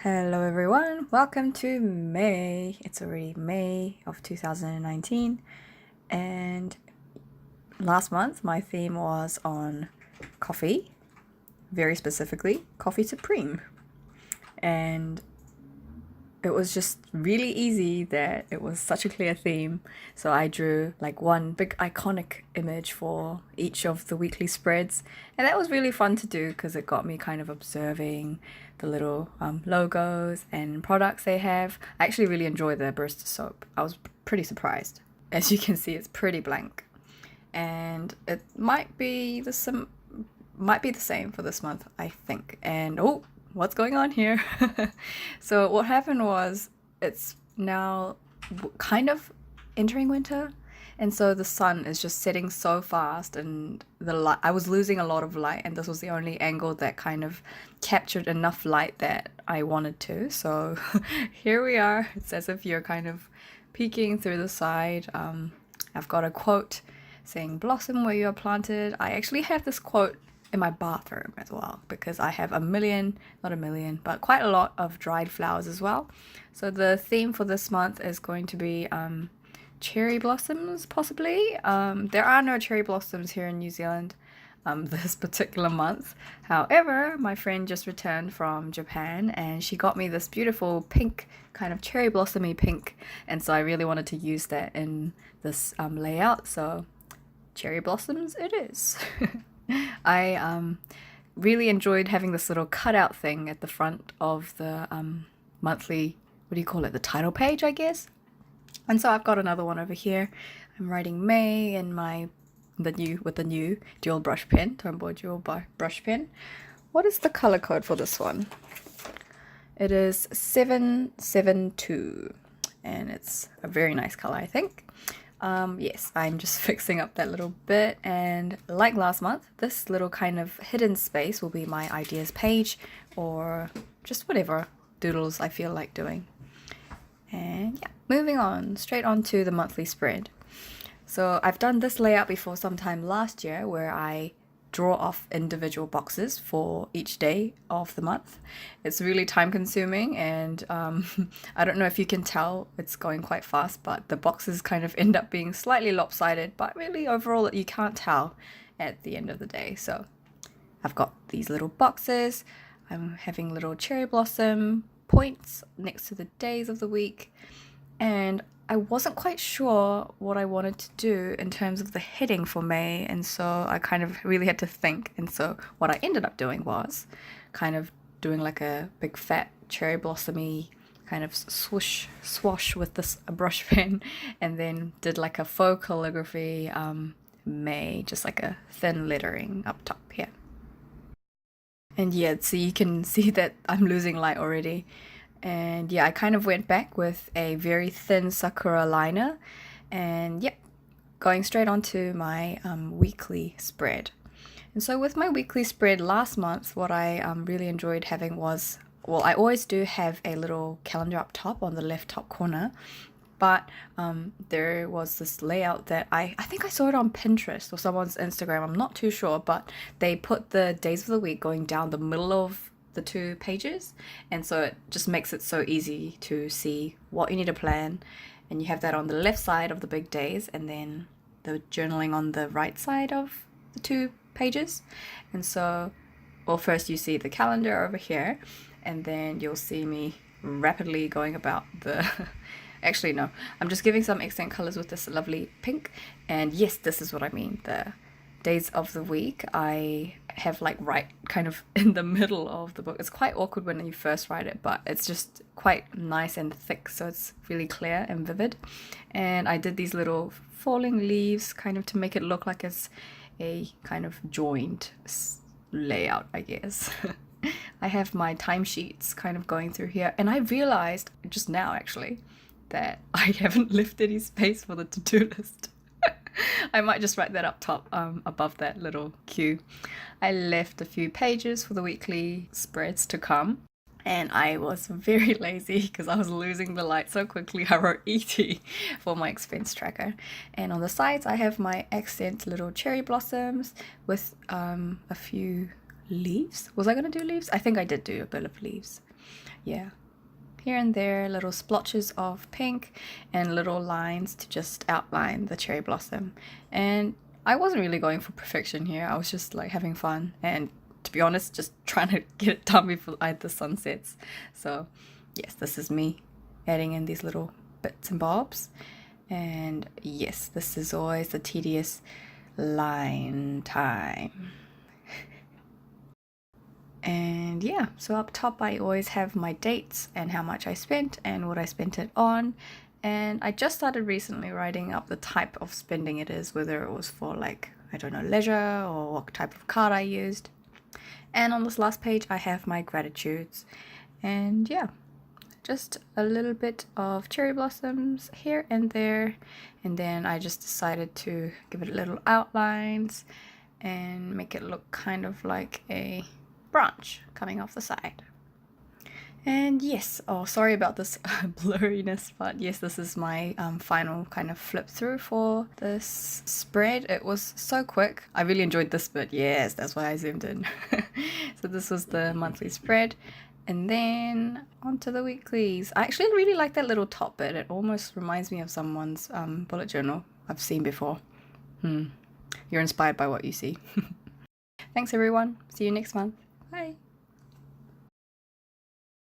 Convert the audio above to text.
Hello everyone, welcome to May. It's already May of 2019 and last month my theme was on coffee, very specifically coffee supreme, and it was just really easy that it was such a clear theme. So I drew like one big iconic image for each of the weekly spreads, and that was really fun to do because it got me kind of observing the little logos and products they have. I actually really enjoy the barista soap. I was pretty surprised. As you can see, it's pretty blank, and it might be the same for this month, I think. And oh, what's going on here? So what happened was it's now kind of entering winter, and so the sun is just setting so fast, and the light, I was losing a lot of light, and this was the only angle that kind of captured enough light that I wanted to. So here we are. It's as if you're kind of peeking through the side. I've got a quote saying blossom where you are planted. I actually have this quote in my bathroom as well because I have not a million, but quite a lot of dried flowers as well. So the theme for this month is going to be cherry blossoms, possibly. There are no cherry blossoms here in New Zealand this particular month. However, my friend just returned from Japan and she got me this beautiful pink, kind of cherry blossomy pink, and so I really wanted to use that in this layout, so cherry blossoms it is. I really enjoyed having this little cutout thing at the front of the monthly, what do you call it, the title page, I guess. And so I've got another one over here. I'm writing May in the new dual brush pen, Tombow dual brush pen. What is the color code for this one? It is 772, and it's a very nice color, I think. Yes, I'm just fixing up that little bit, and like last month, this little kind of hidden space will be my ideas page, or just whatever doodles I feel like doing. And yeah, moving on, straight on to the monthly spread. So I've done this layout before sometime last year where I draw off individual boxes for each day of the month. It's really time consuming, and I don't know if you can tell, it's going quite fast, but the boxes kind of end up being slightly lopsided, but really overall you can't tell at the end of the day. So I've got these little boxes. I'm having little cherry blossom points next to the days of the week, and I wasn't quite sure what I wanted to do in terms of the heading for May, and so I kind of really had to think. And so what I ended up doing was kind of doing like a big fat cherry blossomy kind of swash with this brush pen, and then did like a faux calligraphy May, just like a thin lettering up top here. And yeah, so you can see that I'm losing light already. And yeah, I kind of went back with a very thin sakura liner, and yep, going straight on to my weekly spread. And so with my weekly spread last month, what I really enjoyed having was, well, I always do have a little calendar up top on the left top corner, but there was this layout that I think I saw it on Pinterest or someone's Instagram, I'm not too sure, but they put the days of the week going down the middle of the two pages, and so it just makes it so easy to see what you need to plan. And you have that on the left side of the big days, and then the journaling on the right side of the two pages. And so, well, first you see the calendar over here, and then you'll see me rapidly going about the actually no, I'm just giving some accent colors with this lovely pink. And yes, this is what I mean, the days of the week I have like right kind of in the middle of the book. It's quite awkward when you first write it, but it's just quite nice and thick, so it's really clear and vivid. And I did these little falling leaves kind of to make it look like it's a kind of joined layout, I guess. I have my timesheets kind of going through here, and I realized just now actually that I haven't left any space for the to-do list. I might just write that up top above that little queue. I left a few pages for the weekly spreads to come, and I was very lazy because I was losing the light so quickly. I wrote ET for my expense tracker, and on the sides I have my accent little cherry blossoms with a few leaves. Was I going to do leaves? I think I did do a bit of leaves. yeah, here and there little splotches of pink and little lines to just outline the cherry blossom. And I wasn't really going for perfection here. I was just like having fun and, to be honest, just trying to get it done before the sun sets. So yes, this is me adding in these little bits and bobs. And yes, this is always the tedious line time. And yeah, so up top I always have my dates and how much I spent and what I spent it on. And I just started recently writing up the type of spending it is, whether it was for like, I don't know, leisure or what type of card I used. And on this last page I have my gratitudes. And yeah, just a little bit of cherry blossoms here and there. And then I just decided to give it little outlines and make it look kind of like a branch coming off the side. And yes, oh, sorry about this blurriness, but yes, this is my final kind of flip through for this spread. It was so quick. I really enjoyed this bit. Yes, that's why I zoomed in. So this was the monthly spread. And then onto the weeklies. I actually really like that little top bit. It almost reminds me of someone's bullet journal I've seen before. You're inspired by what you see. Thanks everyone. See you next month. Bye.